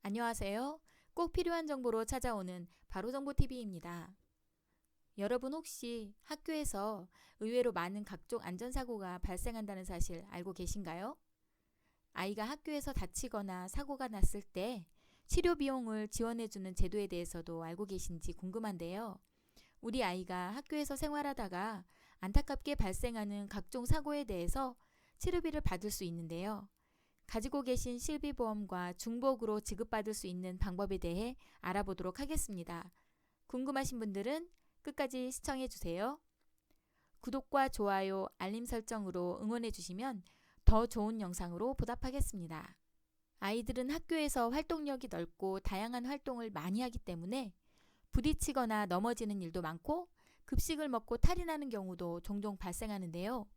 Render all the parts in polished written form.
안녕하세요. 꼭 필요한 정보로 찾아오는 바로정보TV입니다. 여러분 혹시 학교에서 의외로 많은 각종 안전사고가 발생한다는 사실 알고 계신가요? 아이가 학교에서 다치거나 사고가 났을 때 치료 비용을 지원해주는 제도에 대해서도 알고 계신지 궁금한데요. 우리 아이가 학교에서 생활하다가 안타깝게 발생하는 각종 사고에 대해서 치료비를 받을 수 있는데요. 가지고 계신 실비보험과 중복으로 지급받을 수 있는 방법에 대해 알아보도록 하겠습니다. 궁금하신 분들은 끝까지 시청해주세요. 구독과 좋아요, 알림 설정으로 응원해주시면 더 좋은 영상으로 보답하겠습니다. 아이들은 학교에서 활동력이 넓고 다양한 활동을 많이 하기 때문에 부딪히거나 넘어지는 일도 많고 급식을 먹고 탈이 나는 경우도 종종 발생하는데요.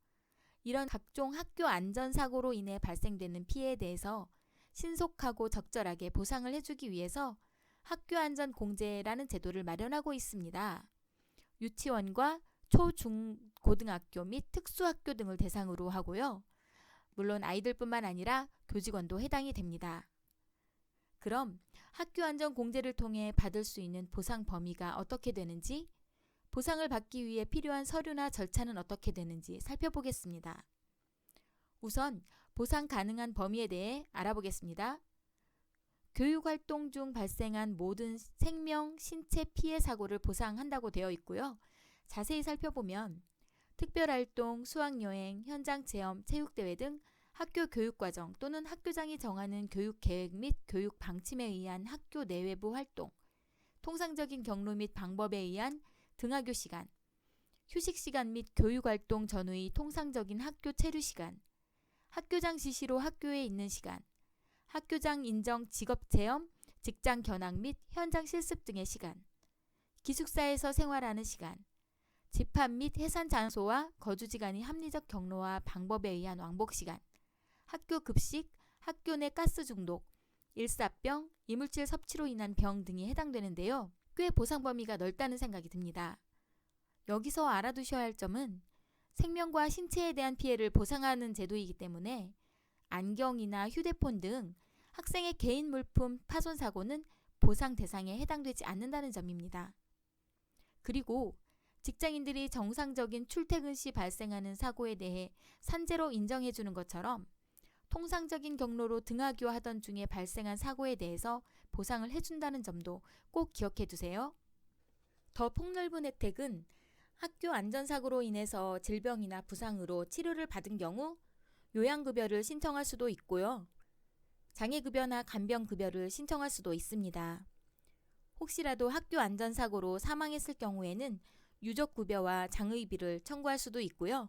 이런 각종 학교 안전사고로 인해 발생되는 피해에 대해서 신속하고 적절하게 보상을 해주기 위해서 학교안전공제라는 제도를 마련하고 있습니다. 유치원과 초, 중, 고등학교 및 특수학교 등을 대상으로 하고요. 물론 아이들뿐만 아니라 교직원도 해당이 됩니다. 그럼 학교안전공제를 통해 받을 수 있는 보상 범위가 어떻게 되는지, 보상을 받기 위해 필요한 서류나 절차는 어떻게 되는지 살펴보겠습니다. 우선 보상 가능한 범위에 대해 알아보겠습니다. 교육활동 중 발생한 모든 생명, 신체 피해 사고를 보상한다고 되어 있고요. 자세히 살펴보면 특별활동, 수학여행, 현장체험, 체육대회 등 학교 교육과정 또는 학교장이 정하는 교육계획 및 교육 방침에 의한 학교 내외부 활동, 통상적인 경로 및 방법에 의한 등하교 시간, 휴식 시간 및 교육활동 전후의 통상적인 학교 체류 시간, 학교장 지시로 학교에 있는 시간, 학교장 인정 직업체험, 직장 견학 및 현장 실습 등의 시간, 기숙사에서 생활하는 시간, 집합 및 해산 장소와 거주지간의 합리적 경로와 방법에 의한 왕복 시간, 학교 급식, 학교 내 가스 중독, 일사병, 이물질 섭취로 인한 병 등이 해당되는데요. 꽤 보상 범위가 넓다는 생각이 듭니다. 여기서 알아두셔야 할 점은 생명과 신체에 대한 피해를 보상하는 제도이기 때문에 안경이나 휴대폰 등 학생의 개인 물품 파손 사고는 보상 대상에 해당되지 않는다는 점입니다. 그리고 직장인들이 정상적인 출퇴근 시 발생하는 사고에 대해 산재로 인정해주는 것처럼 통상적인 경로로 등하교 하던 중에 발생한 사고에 대해서 보상을 해준다는 점도 꼭 기억해 두세요. 더 폭넓은 혜택은 학교 안전사고로 인해서 질병이나 부상으로 치료를 받은 경우 요양급여를 신청할 수도 있고요. 장애급여나 간병급여를 신청할 수도 있습니다. 혹시라도 학교 안전사고로 사망했을 경우에는 유족급여와 장의비를 청구할 수도 있고요.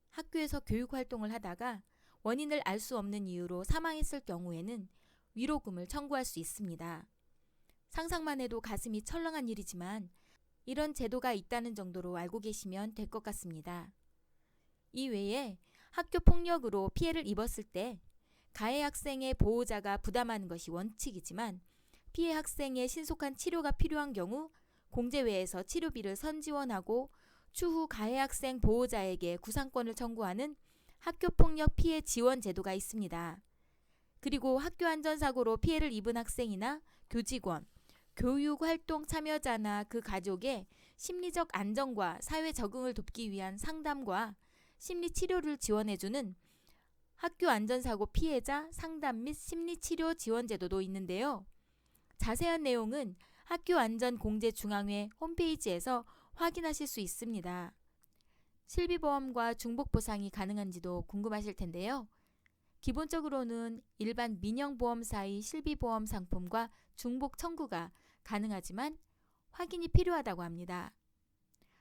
학교에서 교육활동을 하다가 원인을 알 수 없는 이유로 사망했을 경우에는 위로금을 청구할 수 있습니다. 상상만 해도 가슴이 철렁한 일이지만 이런 제도가 있다는 정도로 알고 계시면 될 것 같습니다. 이 외에 학교 폭력으로 피해를 입었을 때 가해 학생의 보호자가 부담하는 것이 원칙이지만 피해 학생의 신속한 치료가 필요한 경우 공제회에서 치료비를 선지원하고 추후 가해 학생 보호자에게 구상권을 청구하는 학교폭력 피해 지원 제도가 있습니다. 그리고 학교 안전사고로 피해를 입은 학생이나 교직원, 교육활동 참여자나 그 가족의 심리적 안정과 사회 적응을 돕기 위한 상담과 심리치료를 지원해주는 학교 안전사고 피해자 상담 및 심리치료 지원 제도도 있는데요. 자세한 내용은 학교안전공제중앙회 홈페이지에서 확인하실 수 있습니다. 실비보험과 중복보상이 가능한지도 궁금하실 텐데요. 기본적으로는 일반 민영보험사의 실비보험 상품과 중복 청구가 가능하지만 확인이 필요하다고 합니다.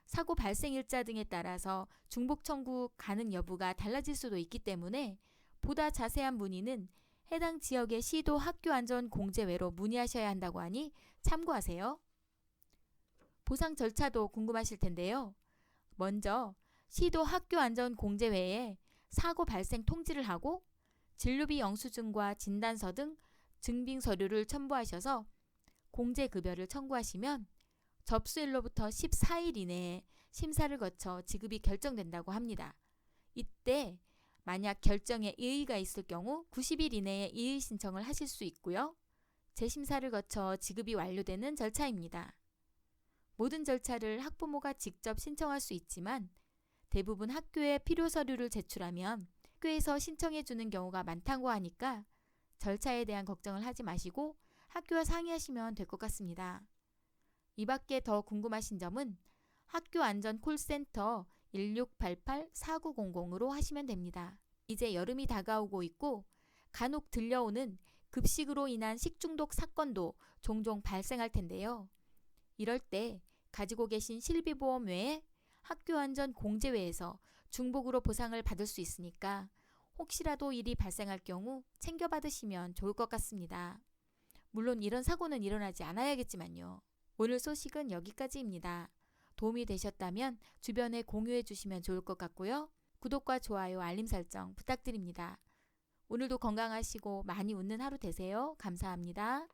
사고 발생일자 등에 따라서 중복 청구 가능 여부가 달라질 수도 있기 때문에 보다 자세한 문의는 해당 지역의 시도 학교안전공제회로 문의하셔야 한다고 하니 참고하세요. 보상 절차도 궁금하실 텐데요. 먼저 시도 학교안전공제회에 사고 발생 통지를 하고 진료비 영수증과 진단서 등 증빙 서류를 첨부하셔서 공제급여를 청구하시면 접수일로부터 14일 이내에 심사를 거쳐 지급이 결정된다고 합니다. 이때 만약 결정에 이의가 있을 경우 90일 이내에 이의 신청을 하실 수 있고요. 재심사를 거쳐 지급이 완료되는 절차입니다. 모든 절차를 학부모가 직접 신청할 수 있지만 대부분 학교에 필요 서류를 제출하면 학교에서 신청해 주는 경우가 많다고 하니까 절차에 대한 걱정을 하지 마시고 학교와 상의하시면 될 것 같습니다. 이 밖에 더 궁금하신 점은 학교안전 콜센터 1688-4900으로 하시면 됩니다. 이제 여름이 다가오고 있고 간혹 들려오는 급식으로 인한 식중독 사건도 종종 발생할 텐데요. 이럴 때 가지고 계신 실비보험 외에 학교안전공제회에서 중복으로 보상을 받을 수 있으니까 혹시라도 일이 발생할 경우 챙겨받으시면 좋을 것 같습니다. 물론 이런 사고는 일어나지 않아야겠지만요. 오늘 소식은 여기까지입니다. 도움이 되셨다면 주변에 공유해 주시면 좋을 것 같고요. 구독과 좋아요, 알림 설정 부탁드립니다. 오늘도 건강하시고 많이 웃는 하루 되세요. 감사합니다.